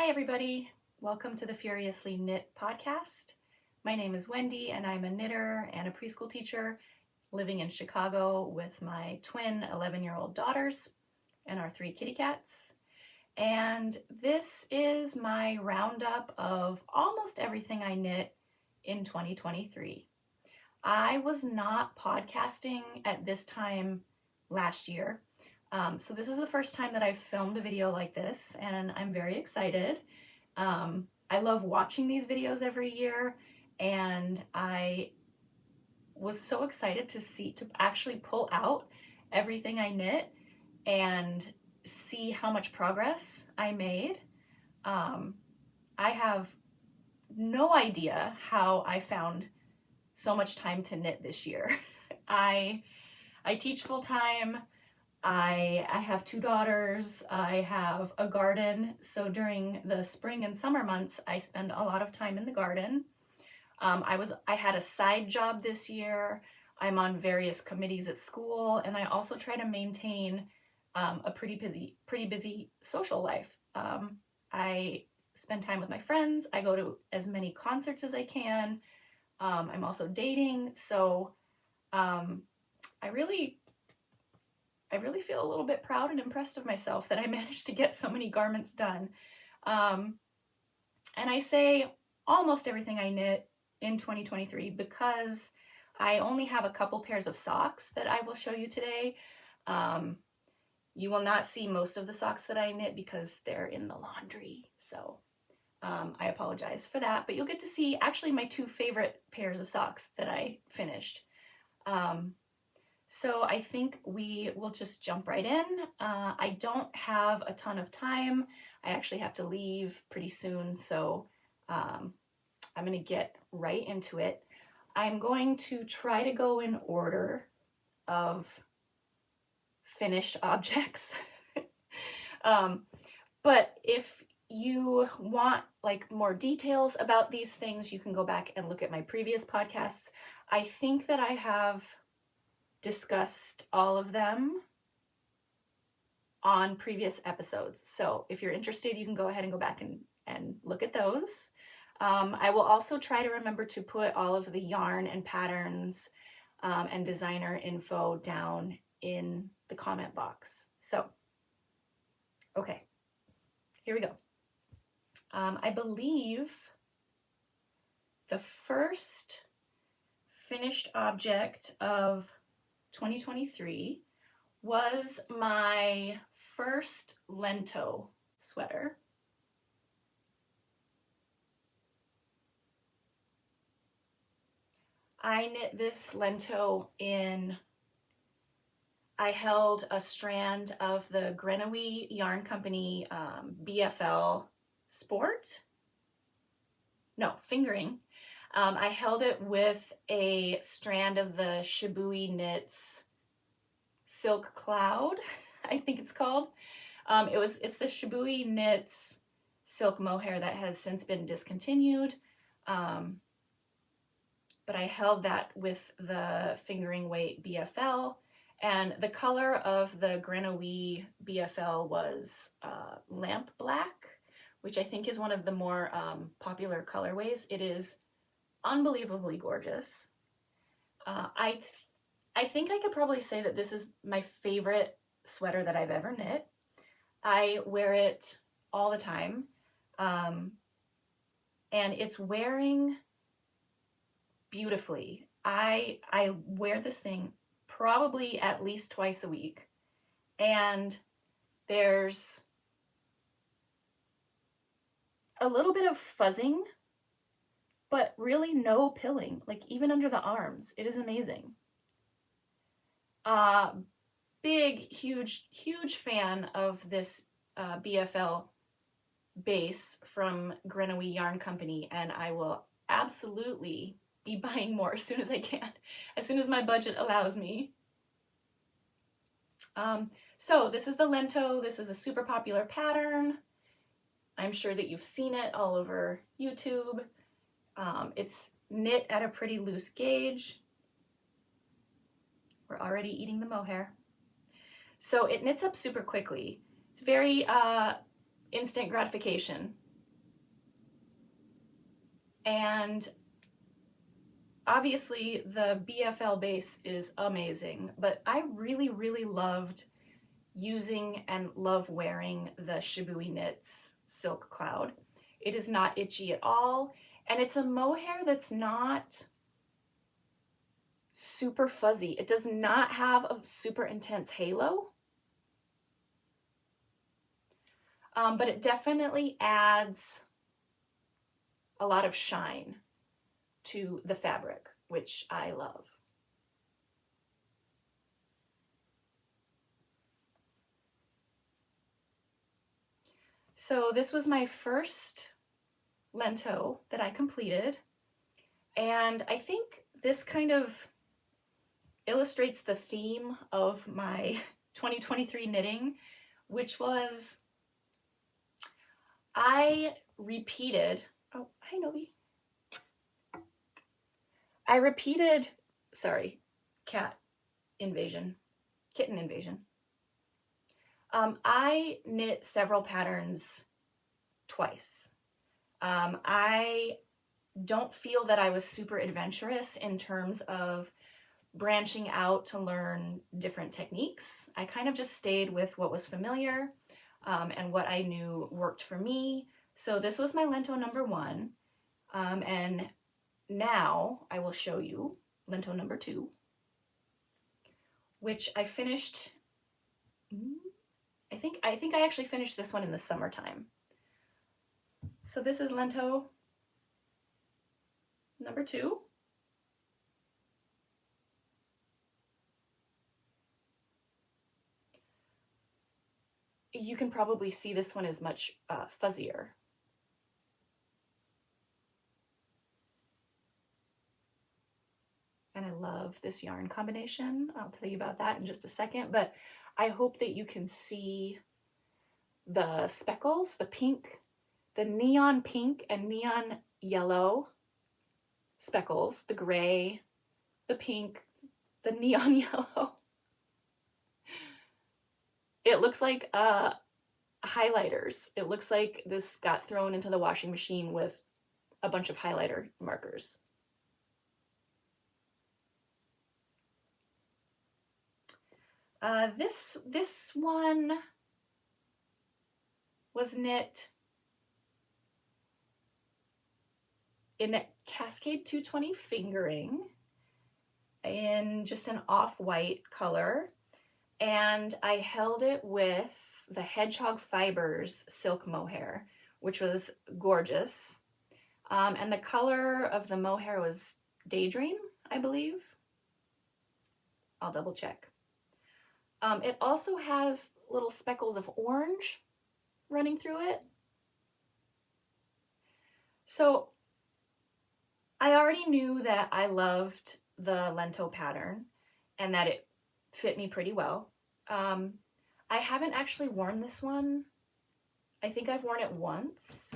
Hi everybody, welcome to the Furiously Knit podcast. My name is Wendi and I'm a knitter and a preschool teacher living in Chicago with my twin 11-year-old daughters and our 3 kitty cats. And this is my roundup of almost everything I knit in 2023. I was not podcasting at this time last year. So this is the first time that I've filmed a video like this, and I'm very excited. I love watching these videos every year, and I was so excited to actually pull out everything I knit and see how much progress I made. I have no idea how I found so much time to knit this year. I teach full-time. I have 2 daughters, I have a garden, so during the spring and summer months I spend a lot of time in the garden. I had a side job this year, I'm on various committees at school, and I also try to maintain a pretty busy social life. I spend time with my friends, I go to as many concerts as I can, I'm also dating, so I really feel a little bit proud and impressed of myself that I managed to get so many garments done. And I say almost everything I knit in 2023 because I only have a couple pairs of socks that I will show you today. You will not see most of the socks that I knit because they're in the laundry. So I apologize for that, but you'll get to see actually my 2 favorite pairs of socks that I finished. So I think we will just jump right in. I don't have a ton of time. I actually have to leave pretty soon, so I'm going to get right into it. I'm going to try to go in order of finished objects. But if you want more details about these things, you can go back and look at my previous podcasts. I think that I have discussed all of them on previous episodes. So if you're interested, you can go ahead and go back and look at those. I will also try to remember to put all of the yarn and patterns and designer info down in the comment box. So, okay, here we go. I believe the first finished object of 2023 was my first Lento sweater. I knit this Lento I held a strand of the Grenouille Yarn Company BFL Sport. No, fingering. I held it with a strand of the Shibui Knits Silk Cloud, I think it's called. It's the Shibui Knits Silk Mohair that has since been discontinued. But I held that with the fingering weight BFL, and the color of the Grenouille BFL was Lampblack, which I think is one of the more popular colorways. It is unbelievably gorgeous. I think I could probably say that this is my favorite sweater that I've ever knit. I wear it all the time, and it's wearing beautifully. I wear this thing probably at least twice a week, and there's a little bit of fuzzing, but really no pilling, even under the arms. It is amazing. Big, huge fan of this BFL base from Grenouille Yarn Company, and I will absolutely be buying more as soon as I can, as soon as my budget allows me. So this is the Lento. This is a super popular pattern. I'm sure that you've seen it all over YouTube. It's knit at a pretty loose gauge. We're already eating the mohair. So it knits up super quickly. It's very instant gratification. And obviously the BFL base is amazing, but I really, really loved using and love wearing the Shibui Knits Silk Cloud. It is not itchy at all, and it's a mohair that's not super fuzzy. It does not have a super intense halo, but it definitely adds a lot of shine to the fabric, which I love. So this was my first Lento that I completed, and I think this kind of illustrates the theme of my 2023 knitting, which was I repeated, oh, hi Novi. I repeated, sorry, kitten invasion. I knit several patterns twice. I don't feel that I was super adventurous in terms of branching out to learn different techniques. I kind of just stayed with what was familiar and what I knew worked for me. So this was my Lento number 1. And now I will show you Lento number 2, which I finished, I think I actually finished this one in the summertime. So this is Lento number 2. You can probably see this one is much fuzzier. And I love this yarn combination. I'll tell you about that in just a second, but I hope that you can see the speckles, the pink, the neon pink and neon yellow speckles, the gray, the pink, the neon yellow. It looks like highlighters. It looks like this got thrown into the washing machine with a bunch of highlighter markers. This one was knit in Cascade 220 fingering in just an off-white color, and I held it with the Hedgehog Fibres silk mohair, which was gorgeous. And the color of the mohair was Daydream, I believe. I'll double check. It also has little speckles of orange running through it. So I already knew that I loved the Lento pattern and that it fit me pretty well. I haven't actually worn this one. I think I've worn it once.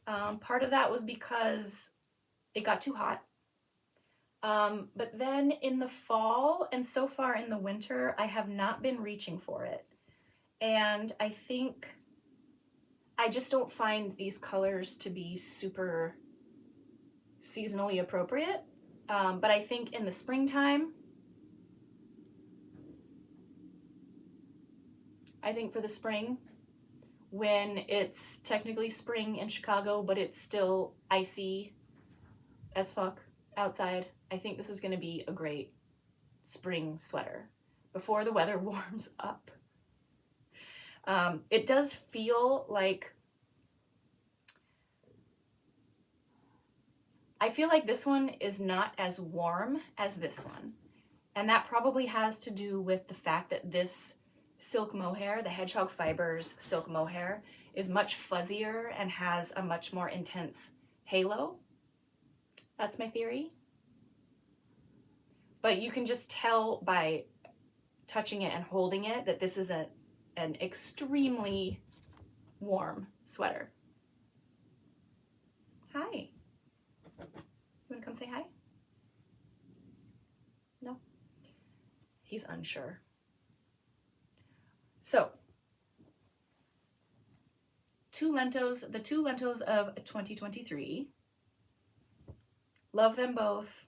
Part of that was because it got too hot. But then in the fall and so far in the winter, I have not been reaching for it. And I think I just don't find these colors to be super seasonally appropriate. But I think in the springtime, I think for the spring, when it's technically spring in Chicago, but it's still icy as fuck outside, I think this is going to be a great spring sweater before the weather warms up. It does feel like, I feel like this one is not as warm as this one. And that probably has to do with the fact that this silk mohair, the Hedgehog Fibres silk mohair, is much fuzzier and has a much more intense halo. That's my theory. But you can just tell by touching it and holding it that this is an extremely warm sweater. Hi. You want to come say hi? No? He's unsure. So, the two Lentos of 2023. Love them both.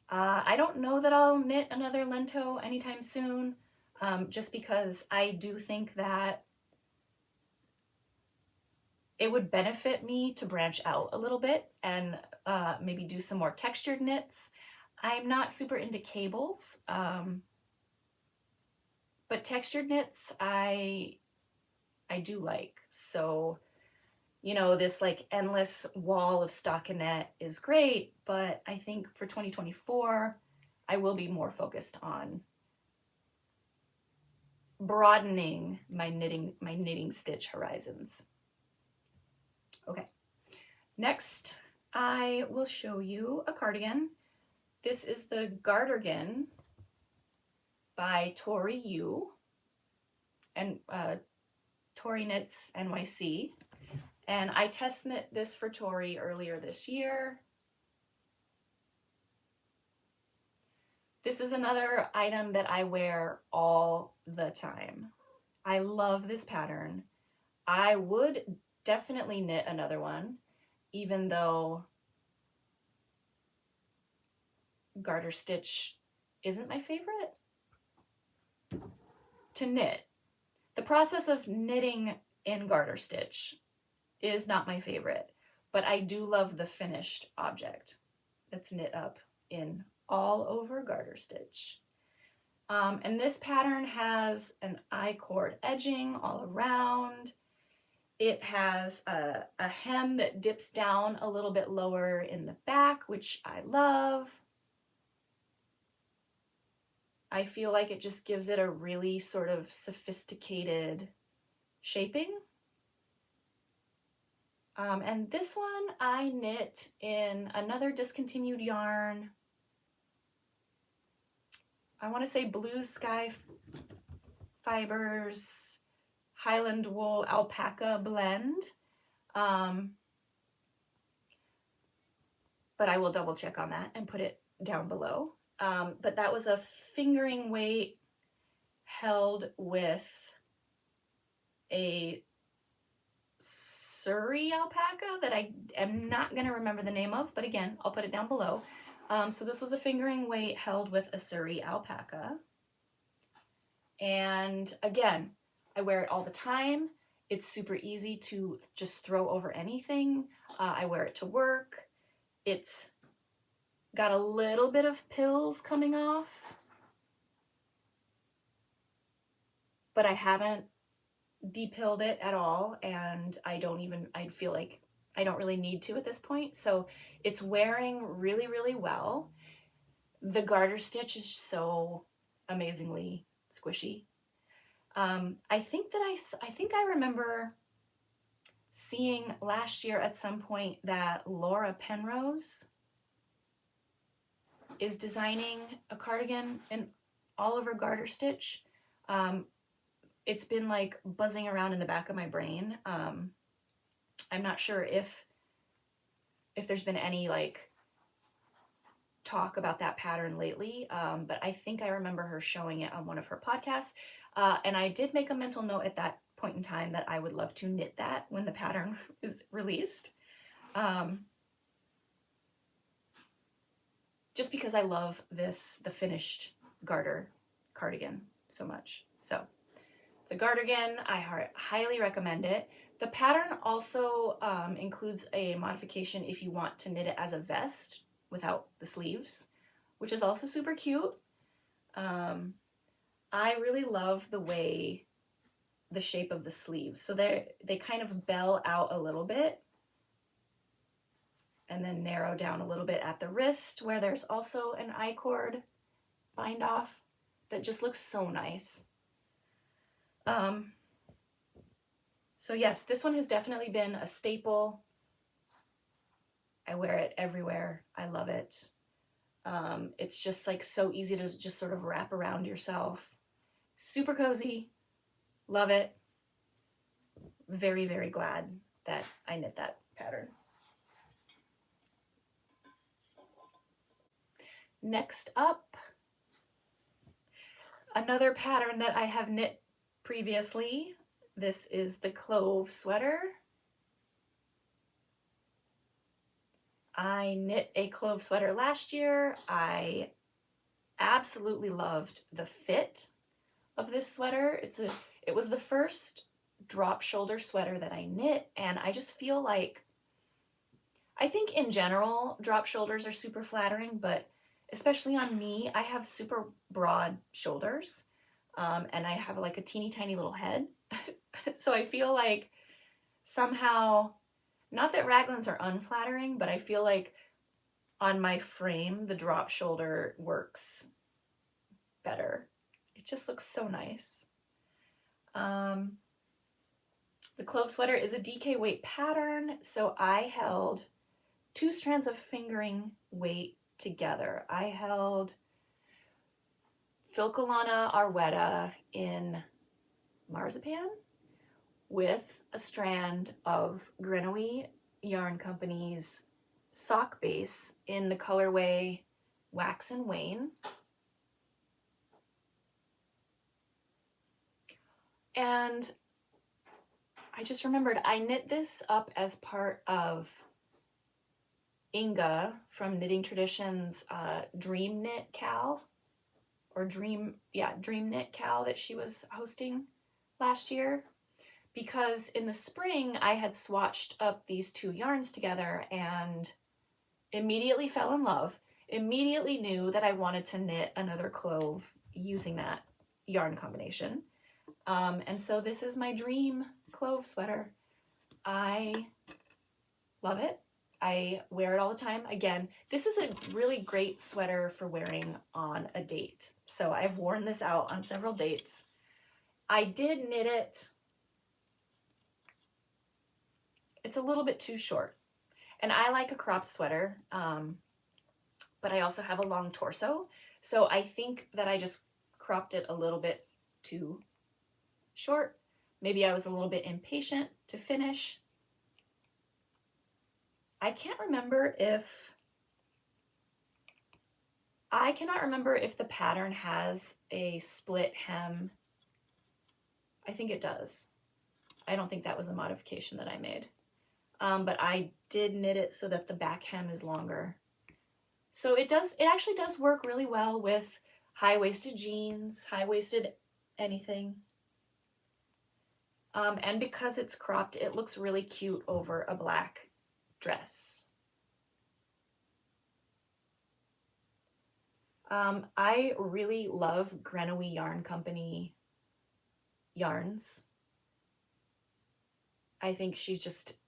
I don't know that I'll knit another Lento anytime soon, just because I do think that it would benefit me to branch out a little bit and maybe do some more textured knits. I'm not super into cables, but textured knits I do like. So, you know, this like endless wall of stockinette is great, but I think for 2024, I will be more focused on broadening my knitting stitch horizons. Okay, next I will show you a cardigan. This is the Cardigan by Tori and toriknitsnyc. And I test knit this for Tori earlier this year. This is another item that I wear all the time. I love this pattern. I would definitely knit another one, even though garter stitch isn't my favorite to knit. The process of knitting in garter stitch is not my favorite, but I do love the finished object that's knit up in all over garter stitch. And this pattern has an I-cord edging all around. It has a hem that dips down a little bit lower in the back, which I love. I feel like it just gives it a really sort of sophisticated shaping. And this one I knit in another discontinued yarn. I want to say Blue Sky Fibres Highland Wool Alpaca blend. But I will double check on that and put it down below. But that was a fingering weight held with a Suri alpaca that I am not going to remember the name of, but again, I'll put it down below. So this was a fingering weight held with a Suri alpaca. And again, I wear it all the time. It's super easy to just throw over anything. I wear it to work. It's got a little bit of pills coming off, but I haven't depilled it at all, and I feel like I don't really need to at this point. So it's wearing really, really well. The garter stitch is so amazingly squishy. I think I remember seeing last year at some point that Laura Penrose is designing a cardigan in all over garter stitch. It's been like buzzing around in the back of my brain. I'm not sure if there's been any like talk about that pattern lately, but I think I remember her showing it on one of her podcasts. And I did make a mental note at that point in time that I would love to knit that when the pattern is released. Just because I love the finished garter cardigan so much. So the cardigan, I highly recommend it. The pattern also includes a modification if you want to knit it as a vest without the sleeves, which is also super cute. I really love the shape of the sleeves. So they kind of bell out a little bit and then narrow down a little bit at the wrist, where there's also an I-cord bind off that just looks so nice. So yes, this one has definitely been a staple. I wear it everywhere. I love it. It's just like so easy to just sort of wrap around yourself. Super cozy. Love it. Very, very glad that I knit that pattern. Next up, another pattern that I have knit previously. This is the Clove Sweater. I knit a Clove Sweater last year. I absolutely loved the fit of this sweater. It was the first drop shoulder sweater that I knit, and I just feel like, I think in general drop shoulders are super flattering, but especially on me, I have super broad shoulders, and I have like a teeny tiny little head. So I feel like somehow, not that raglans are unflattering, but I feel like on my frame, the drop shoulder works better. It just looks so nice. The Clove Sweater is a DK weight pattern, so I held 2 strands of fingering weight together. I held Filcolana Arwetta in marzipan with a strand of Grenouille Yarn Company's sock base in the colorway Wax and Wane. And I just remembered I knit this up as part of Inga from Knitting Traditions Dream Knit Cal, or Dream Knit Cal that she was hosting last year, because in the spring I had swatched up these 2 yarns together and immediately fell in love, immediately knew that I wanted to knit another clove using that yarn combination. And so this is my dream Clove Sweater. I love it. I wear it all the time. Again, this is a really great sweater for wearing on a date. So I've worn this out on several dates. I did knit it. It's a little bit too short. And I like a cropped sweater, but I also have a long torso. So I think that I just cropped it a little bit too short. Maybe I was a little bit impatient to finish. I cannot remember if the pattern has a split hem. I think it does. I don't think that was a modification that I made. But I did knit it so that the back hem is longer. So it actually does work really well with high-waisted jeans, high-waisted anything. And because it's cropped, it looks really cute over a black dress. I really love Grenouille Yarn Company yarns. I think she's just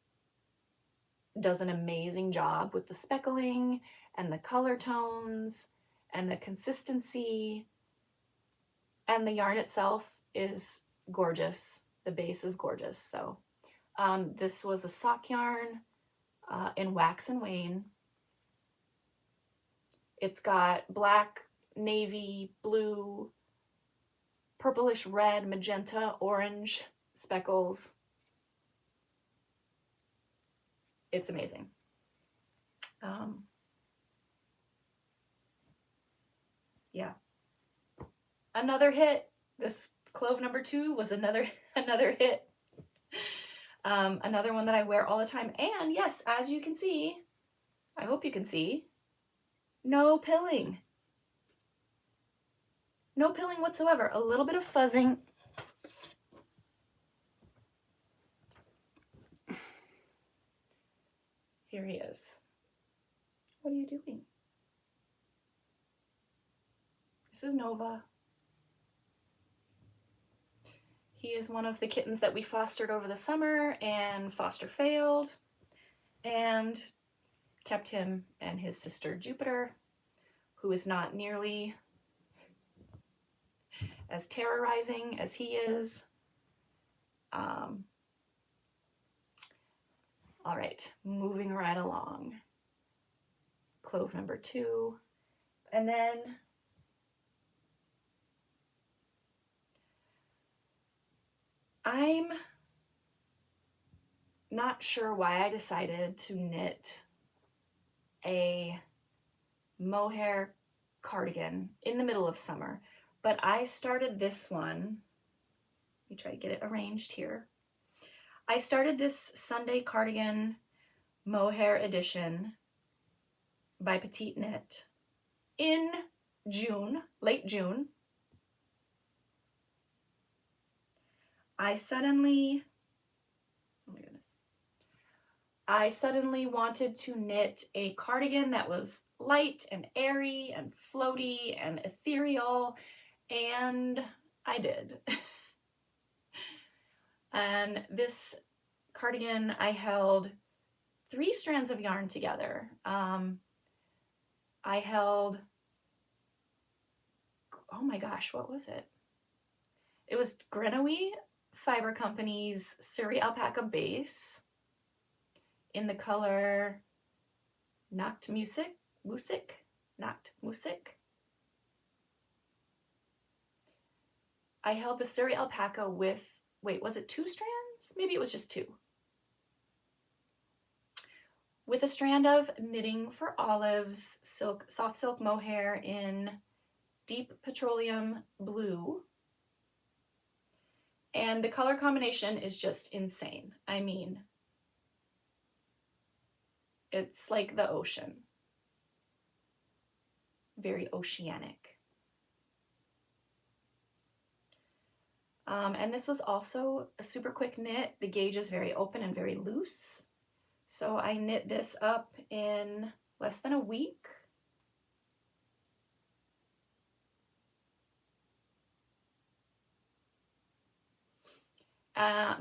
does an amazing job with the speckling and the color tones and the consistency, and the yarn itself is gorgeous. The base is gorgeous. So this was a sock yarn in Wax and Wane. It's got black, navy, blue, purplish red, magenta, orange speckles. It's amazing. Yeah. Another hit. This Clove number 2 was another hit. Another one that I wear all the time. And yes, as you can see, I hope you can see, no pilling. No pilling whatsoever. A little bit of fuzzing. Here he is. What are you doing? This is Nova. He is one of the kittens that we fostered over the summer, and foster failed, and kept him and his sister Jupiter, who is not nearly as terrorizing as he is. All right, moving right along. Clove number 2, and then I'm not sure why I decided to knit a mohair cardigan in the middle of summer, but I started this one. Let me try to get it arranged here. I started this Sunday cardigan mohair edition by Petite Knit in June, late June. I suddenly wanted to knit a cardigan that was light and airy and floaty and ethereal, and I did. And this cardigan, I held 3 strands of yarn together. I held, oh my gosh, what was it? It was Grenouille Fiber Company's Suri Alpaca base in the color Nacht. I held the Suri Alpaca with, wait, was it 2 strands? Maybe it was just 2. With a strand of Knitting for Olives soft silk mohair in deep petroleum blue. And the color combination is just insane. I mean, it's like the ocean. Very oceanic. And this was also a super quick knit. The gauge is very open and very loose. So I knit this up in less than a week.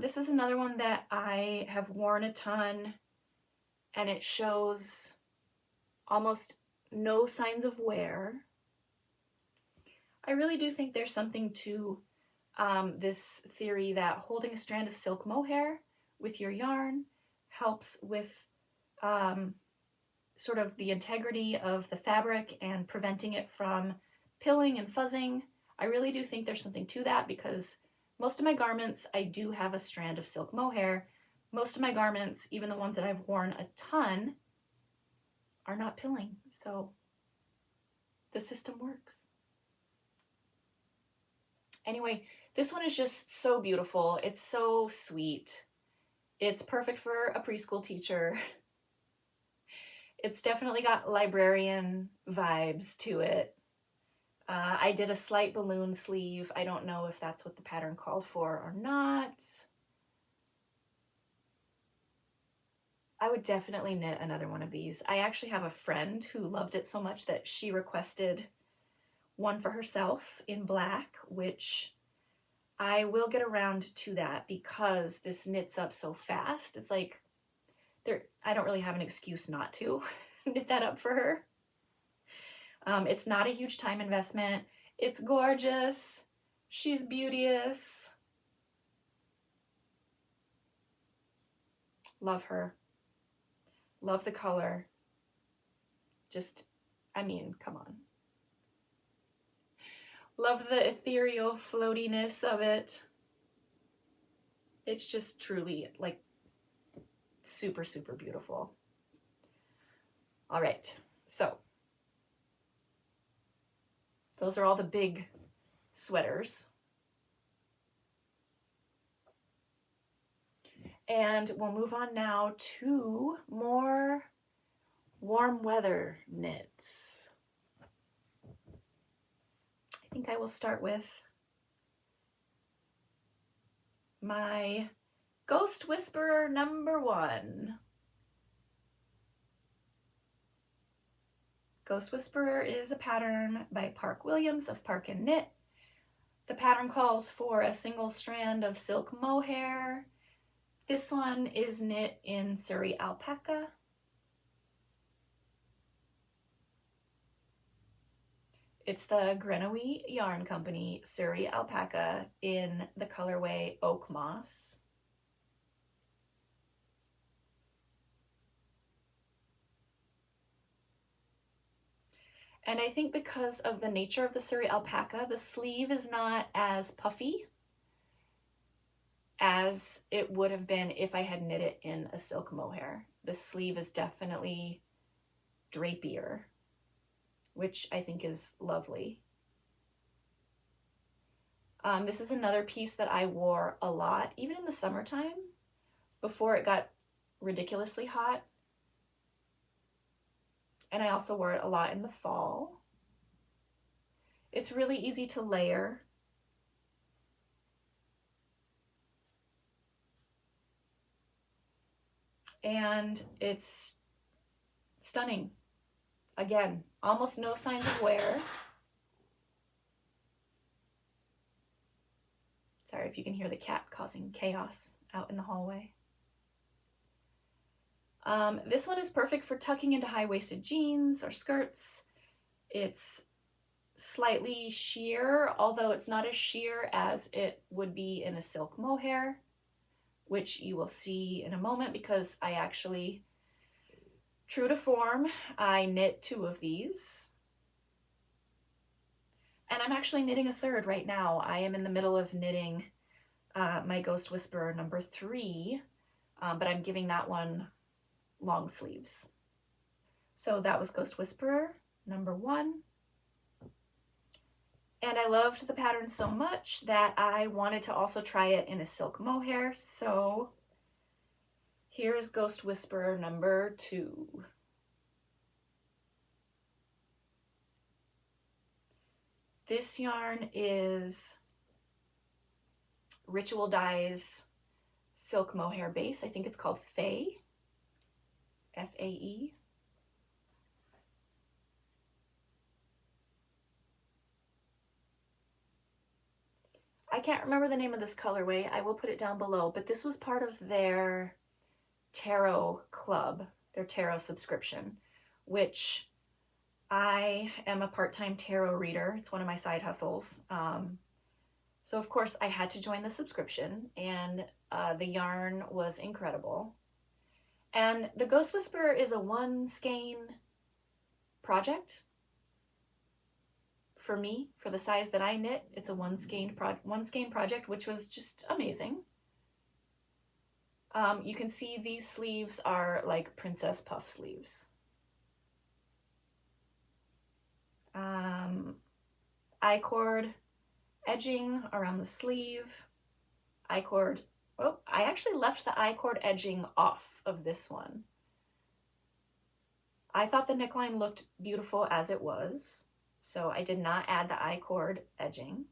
This is another one that I have worn a ton, and it shows almost no signs of wear. I really do think there's something to this theory that holding a strand of silk mohair with your yarn helps with sort of the integrity of the fabric and preventing it from pilling and fuzzing. I really do think there's something to that, because most of my garments, I do have a strand of silk mohair. Most of my garments, even the ones that I've worn a ton, are not pilling. So the system works. Anyway, this one is just so beautiful. It's so sweet. It's perfect for a preschool teacher. It's definitely got librarian vibes to it. I did a slight balloon sleeve. I don't know if that's what the pattern called for or not. I would definitely knit another one of these. I actually have a friend who loved it so much that she requested one for herself in black, which I will get around to that because this knits up so fast. It's like, I don't really have an excuse not to knit that up for her. It's not a huge time investment. It's gorgeous. She's beauteous. Love her. Love the color. Just, I mean, come on. Love the ethereal floatiness of it. It's just truly like super, super beautiful. All right, so those are all the big sweaters. And we'll move on now to more warm weather knits. I think I will start with my Ghost Whisperer #1. Ghost Whisperer is a pattern by Park Williams of Park and Knit. The pattern calls for a single strand of silk mohair. This one is knit in Suri Alpaca. It's the Grenouille Yarn Company Suri Alpaca in the colorway Oak Moss. And I think because of the nature of the Suri Alpaca, the sleeve is not as puffy as it would have been if I had knit it in a silk mohair. The sleeve is definitely drapier, which I think is lovely. This is another piece that I wore a lot, even in the summertime, before it got ridiculously hot. And I also wore it a lot in the fall. It's really easy to layer. And it's stunning. Again, almost no signs of wear. Sorry if you can hear the cat causing chaos out in the hallway. This one is perfect for tucking into high-waisted jeans or skirts. It's slightly sheer, although it's not as sheer as it would be in a silk mohair, which you will see in a moment because I actually, true to form, I knit 2 of these. And I'm actually knitting a 3rd right now. I am in the middle of knitting my Ghost Whisperer number 3, but I'm giving that one long sleeves. So that was Ghost Whisperer number 1. And I loved the pattern so much that I wanted to also try it in a silk mohair. So here is Ghost Whisperer number 2. This yarn is Ritual Dye's silk mohair base. I think it's called Fae, F-A-E. I can't remember the name of this colorway. I will put it down below, but this was part of their tarot club, their tarot subscription, which I am a part-time tarot reader. It's one of my side hustles. So of course I had to join the subscription, and the yarn was incredible. And the Ghost Whisperer is a 1 skein project. For me, for the size that I knit, it's a 1 skein project, which was just amazing. You can see these sleeves are like princess puff sleeves. I-cord edging around the sleeve. I-cord, oh, I actually left the I-cord edging off of this one. I thought the neckline looked beautiful as it was, so I did not add the I-cord edging.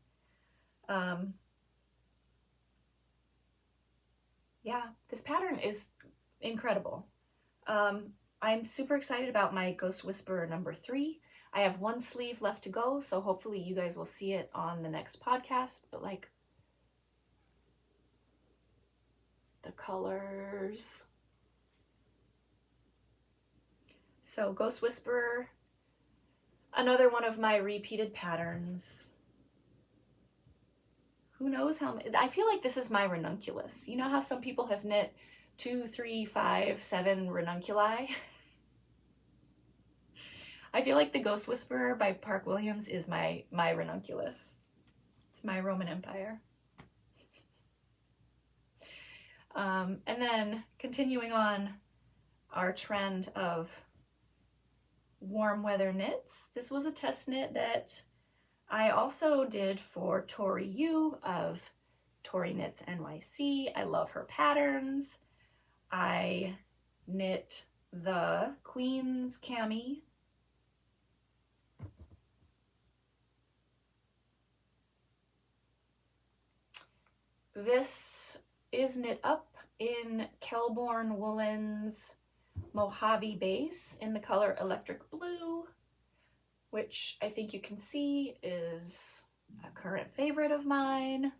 Yeah, this pattern is incredible. I'm super excited about my Ghost Whisperer number 3. I have 1 sleeve left to go, so hopefully you guys will see it on the next podcast, but like, the colors. So Ghost Whisperer, another one of my repeated patterns. Who knows how many? I feel like this is my ranunculus. You know how some people have knit 2, 3, 5, 7 ranunculi? I feel like the Ghost Whisperer by Park Williams is my ranunculus. It's my Roman Empire. And then continuing on our trend of warm weather knits, this was a test knit that I also did for Tori Yu of toriknitsnyc. I love her patterns. I knit the Queen's Cami. This is knit up in Kelbourne Woolens Mojave base in the color Electric Blue, which I think you can see is a current favorite of mine.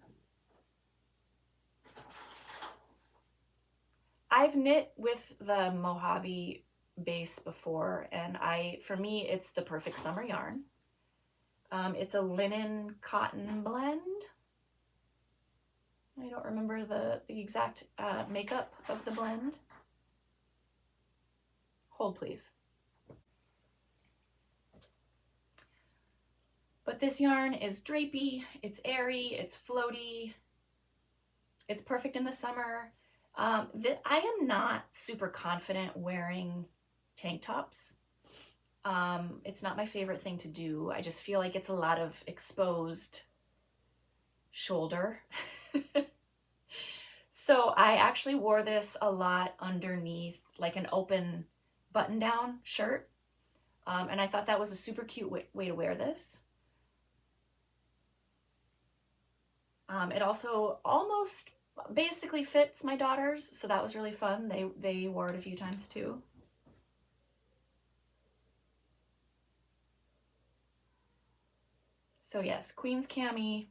I've knit with the Mojave base before, and for me, it's the perfect summer yarn. It's a linen cotton blend. I don't remember the exact makeup of the blend. Hold, please. But this yarn is drapey, it's airy, it's floaty, it's perfect in the summer. I am not super confident wearing tank tops. It's not my favorite thing to do. I just feel like it's a lot of exposed shoulder. So I actually wore this a lot underneath like an open button-down shirt. And I thought that was a super cute way to wear this. It also almost basically fits my daughters, so that was really fun. They wore it a few times too. So yes, Queen's Cami.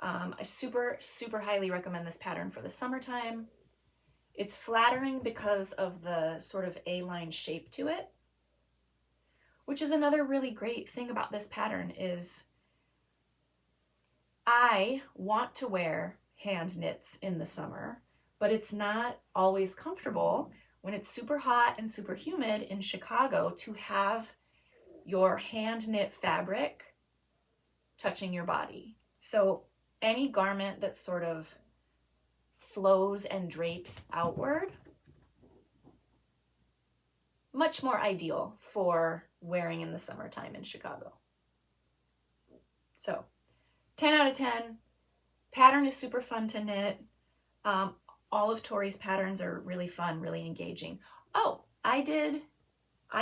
I super highly recommend this pattern for the summertime. It's flattering because of the sort of A-line shape to it, which is another really great thing about this pattern is I want to wear hand knits in the summer, but it's not always comfortable when it's super hot and super humid in Chicago to have your hand knit fabric touching your body. So any garment that sort of flows and drapes outward, much more ideal for wearing in the summertime in Chicago. So 10 out of 10. Pattern is super fun to knit. All of Tori's patterns are really fun, really engaging. Oh, I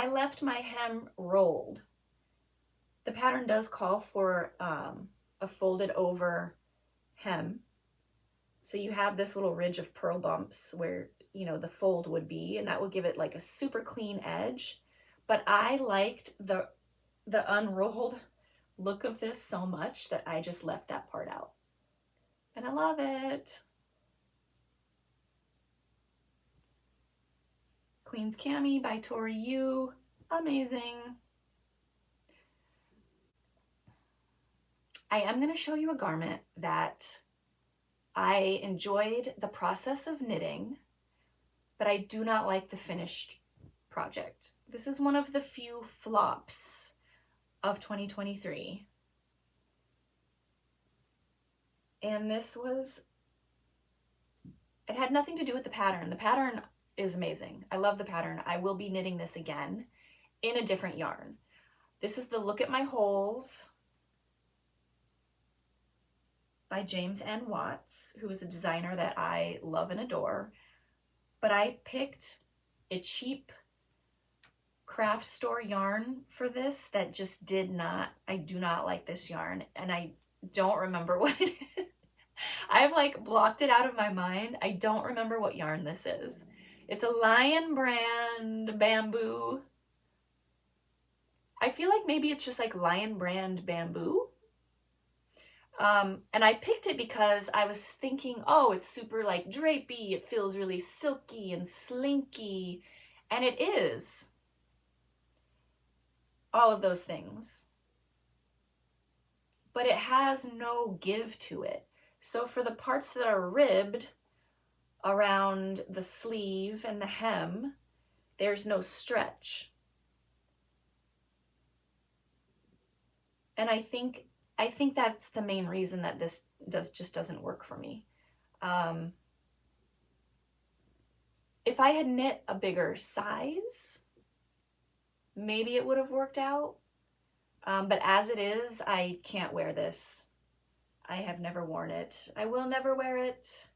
left my hem rolled. The pattern does call for a folded over hem. So you have this little ridge of purl bumps where, you know, the fold would be, and that would give it like a super clean edge. But I liked the unrolled look of this so much that I just left that part out. And I love it. Queen's Cami by Tori Yu. Amazing. I am going to show you a garment that I enjoyed the process of knitting, but I do not like the finished project. This is one of the few flops of 2023. And it had nothing to do with the pattern. The pattern is amazing. I love the pattern. I will be knitting this again in a different yarn. This is the Look at My Holes by James N. Watts, who is a designer that I love and adore. But I picked a cheap craft store yarn for this that just I do not like this yarn, and I don't remember what it is. I've like blocked it out of my mind. I don't remember what yarn this is. It's a Lion brand bamboo. I feel like maybe it's just like Lion brand bamboo. And I picked it because I was thinking, oh, it's super like drapey. It feels really silky and slinky. And it is. All of those things. But it has no give to it. So for the parts that are ribbed around the sleeve and the hem, there's no stretch. And I think that's the main reason that this just doesn't work for me. If I had knit a bigger size, maybe it would have worked out. But as it is, I can't wear this. I have never worn it. I will never wear it.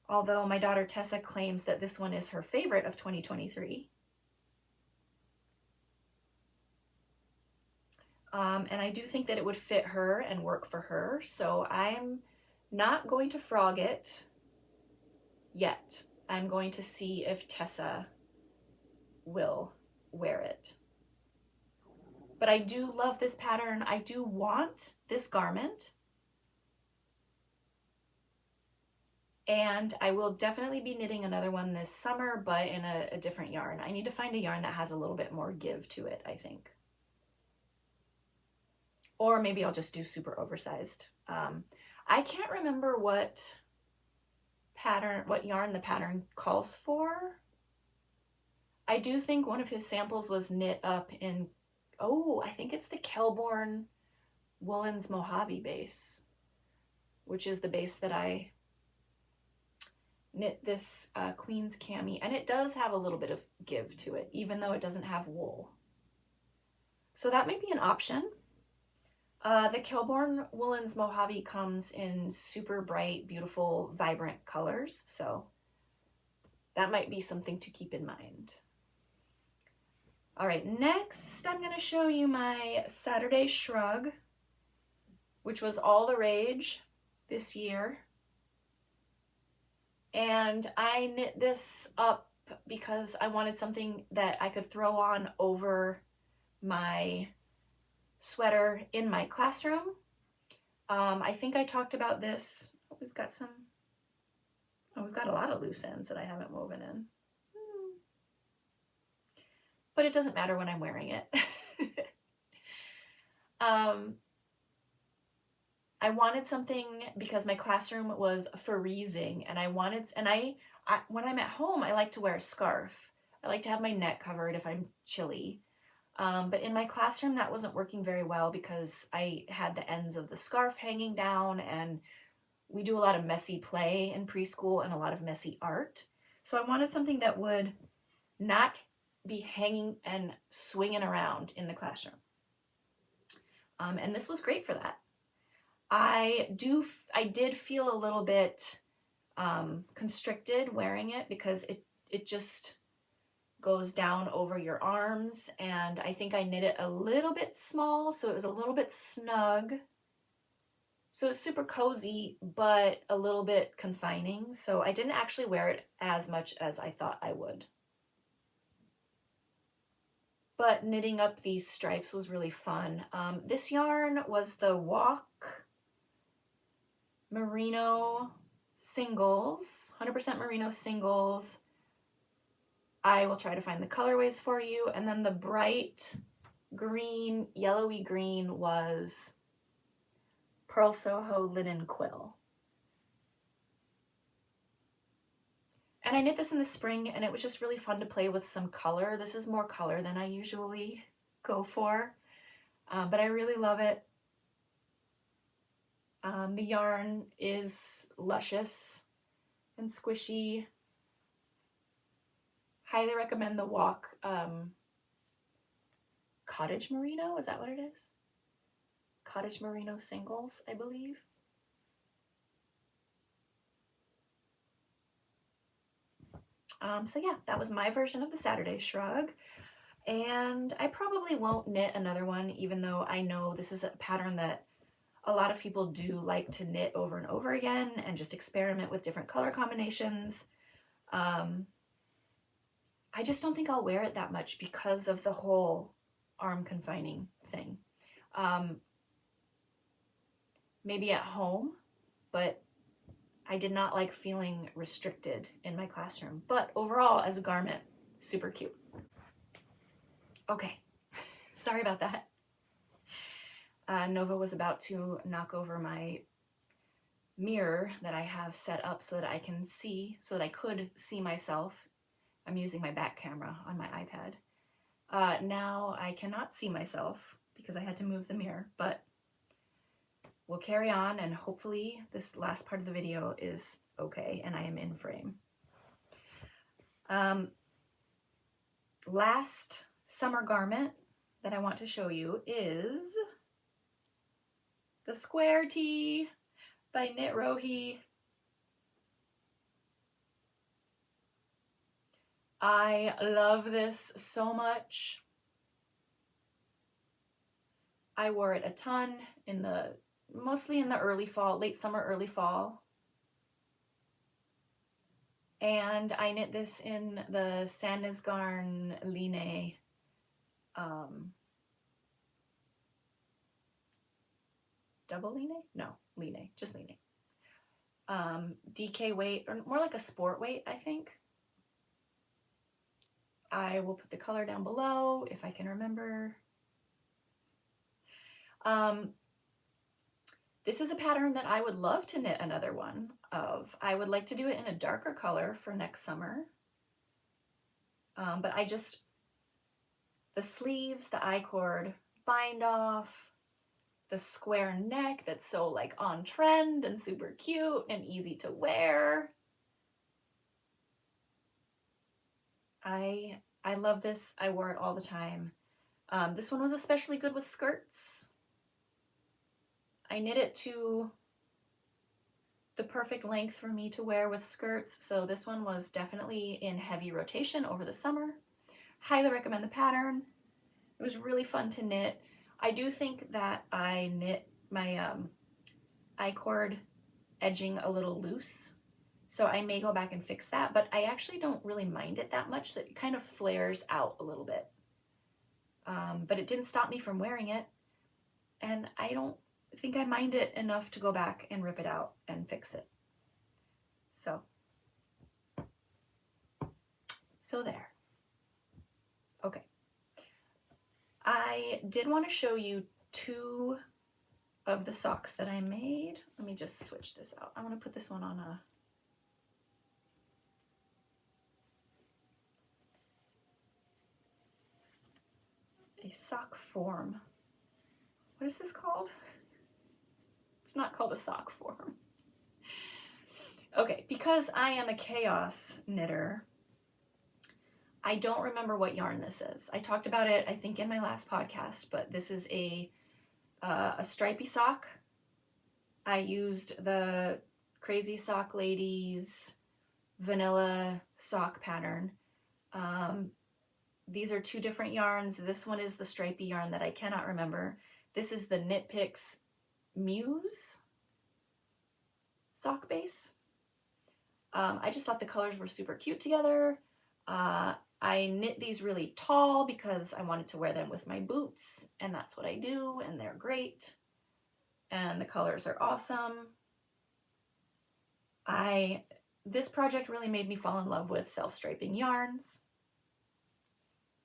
Although my daughter Tessa claims that this one is her favorite of 2023. And I do think that it would fit her and work for her. So I'm not going to frog it yet. I'm going to see if Tessa will wear it. But I do love this pattern. I do want this garment. And I will definitely be knitting another one this summer, but in a different yarn. I need to find a yarn that has a little bit more give to it, I think. Or maybe I'll just do super oversized. I can't remember what yarn the pattern calls for. I do think one of his samples was knit up in, I think it's the Kelbourne Woolens Mojave base, which is the base that I knit this Queen's Cami, and it does have a little bit of give to it, even though it doesn't have wool. So that might be an option. The Kelbourne Woolens Mojave comes in super bright, beautiful, vibrant colors, so that might be something to keep in mind. All right, next I'm going to show you my Saturday Shrug, which was all the rage this year. And I knit this up because I wanted something that I could throw on over my sweater in my classroom. I think I talked about this. We've got a lot of loose ends that I haven't woven in. But it doesn't matter when I'm wearing it. I wanted something because my classroom was freezing, and when I'm at home, I like to wear a scarf. I like to have my neck covered if I'm chilly. But in my classroom, that wasn't working very well because I had the ends of the scarf hanging down, and we do a lot of messy play in preschool and a lot of messy art. So I wanted something that would not be hanging and swinging around in the classroom. And this was great for that. I did feel a little bit constricted wearing it because it just goes down over your arms, and I think I knit it a little bit small, so it was a little bit snug. So it's super cozy, but a little bit confining, so I didn't actually wear it as much as I thought I would. But knitting up these stripes was really fun. This yarn was the Walk Merino Singles, 100% Merino Singles. I will try to find the colorways for you. And then the bright green, yellowy green was Purl Soho Linen Quill. And I knit this in the spring, and it was just really fun to play with some color. This is more color than I usually go for, but I really love it. The yarn is luscious and squishy. Highly recommend the Walk Cottage Merino, is that what it is? Cottage Merino Singles, I believe. So yeah, that was my version of the Saturday Shrug. And I probably won't knit another one, even though I know this is a pattern that a lot of people do like to knit over and over again and just experiment with different color combinations. I just don't think I'll wear it that much because of the whole arm confining thing. Maybe at home, but I did not like feeling restricted in my classroom. But overall, as a garment, super cute. Okay, sorry about that. Nova was about to knock over my mirror that I have set up so that I can see, so that I could see myself. I'm using my back camera on my iPad. Now I cannot see myself because I had to move the mirror, but we'll carry on, and hopefully this last part of the video is okay and I am in frame. Last summer garment that I want to show you is the Square Tee by Knitrohi. I love this so much. I wore it a ton mostly in the early fall, late summer, early fall. And I knit this in the Sandnes Garn Line, double Line? No, Line, just Line. DK weight, or more like a sport weight, I think. I will put the color down below if I can remember. This is a pattern that I would love to knit another one of. I would like to do it in a darker color for next summer. But the sleeves, the I-cord bind off, the square neck that's so like on trend and super cute and easy to wear. I love this. I wore it all the time. This one was especially good with skirts. I knit it to the perfect length for me to wear with skirts, so this one was definitely in heavy rotation over the summer. Highly recommend the pattern. It was really fun to knit. I do think that I knit my I-cord edging a little loose, so I may go back and fix that, but I actually don't really mind it that much. That it kind of flares out a little bit. But it didn't stop me from wearing it, and I don't think I mind it enough to go back and rip it out and fix it. So there. Okay. I did want to show you two of the socks that I made. Let me just switch this out. I want to put this one on a sock form. What is this called? It's not called a sock form. Okay, because I am a chaos knitter, I don't remember what yarn this is. I talked about it, I think, in my last podcast, but this is a stripy sock. I used the Crazy Sock Ladies vanilla sock pattern. These are two different yarns. This one is the stripy yarn that I cannot remember. This is the Knit Picks Muse sock base. I just thought the colors were super cute together. I knit these really tall because I wanted to wear them with my boots, and that's what I do, and they're great. And the colors are awesome. This project really made me fall in love with self-striping yarns.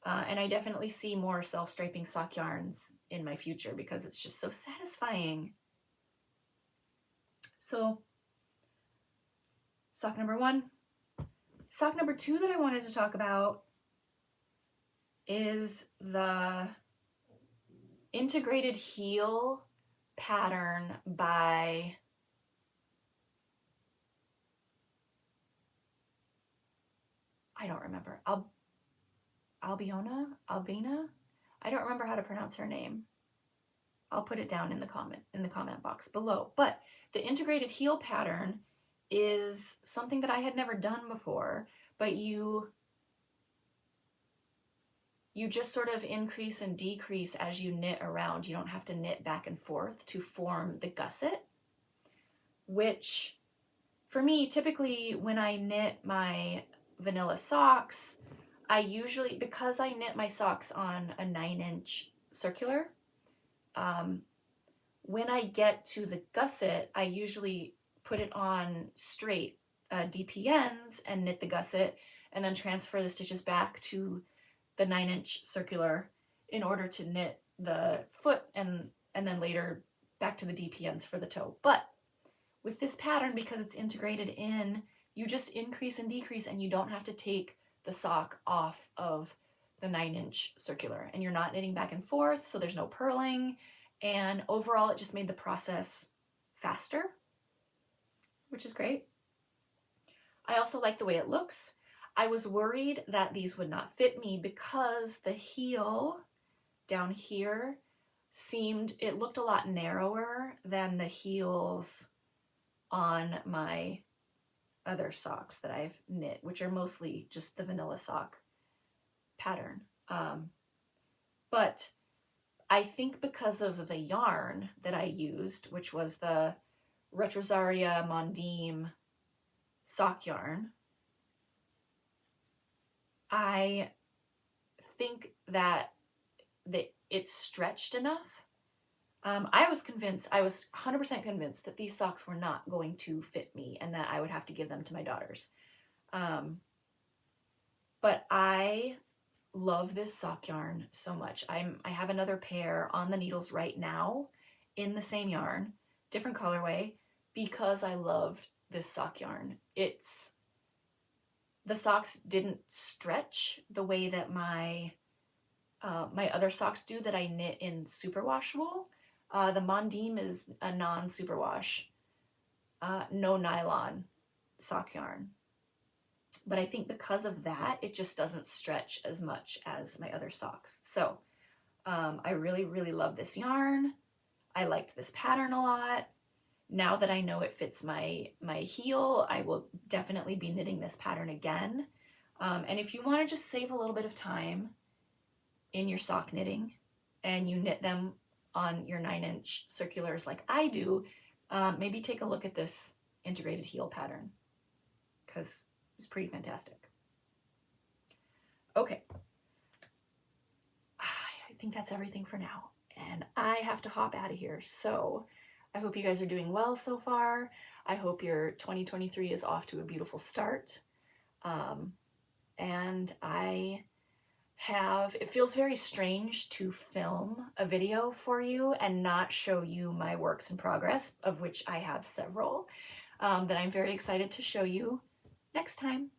And I definitely see more self-striping sock yarns in my future because it's just so satisfying. So, sock number one. Sock number two that I wanted to talk about is the integrated heel pattern by I don't remember. Albina? I don't remember how to pronounce her name. I'll put it down in the comment box below. But the integrated heel pattern is something that I had never done before, but you just sort of increase and decrease as you knit around. You don't have to knit back and forth to form the gusset, which for me, typically when I knit my vanilla socks, I usually, because I knit my socks on a 9-inch circular, when I get to the gusset, I usually put it on straight DPNs and knit the gusset, and then transfer the stitches back to the 9-inch circular in order to knit the foot, and then later back to the DPNs for the toe. But with this pattern, because it's integrated in, you just increase and decrease, and you don't have to take the sock off of the 9-inch circular, and you're not knitting back and forth, so there's no purling, and overall it just made the process faster, which is great. I also like the way it looks. I was worried that these would not fit me because the heel down here it looked a lot narrower than the heels on my other socks that I've knit, which are mostly just the vanilla sock pattern. But I think because of the yarn that I used, which was the Retrosaria Mondim sock yarn, I think that it's stretched enough. I was 100% convinced that these socks were not going to fit me and that I would have to give them to my daughters. But I love this sock yarn so much. I have another pair on the needles right now in the same yarn, different colorway, because I loved this sock yarn. The socks didn't stretch the way that my other socks do that I knit in superwash wool. The Mondim is a non-superwash, no nylon sock yarn. But I think because of that, it just doesn't stretch as much as my other socks. So I really, really love this yarn. I liked this pattern a lot. Now that I know it fits my heel, I will definitely be knitting this pattern again. And if you want to just save a little bit of time in your sock knitting and you knit them on your 9-inch circulars like I do, maybe take a look at this integrated heel pattern because it's pretty fantastic. Okay, I think that's everything for now, and I have to hop out of here. So I hope you guys are doing well so far. I hope your 2023 is off to a beautiful start. And it feels very strange to film a video for you and not show you my works in progress, of which I have several, that I'm very excited to show you next time.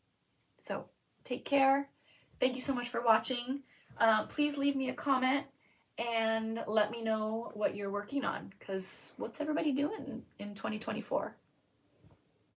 So take care. Thank you so much for watching. Please leave me a comment and let me know what you're working on, because what's everybody doing in 2024?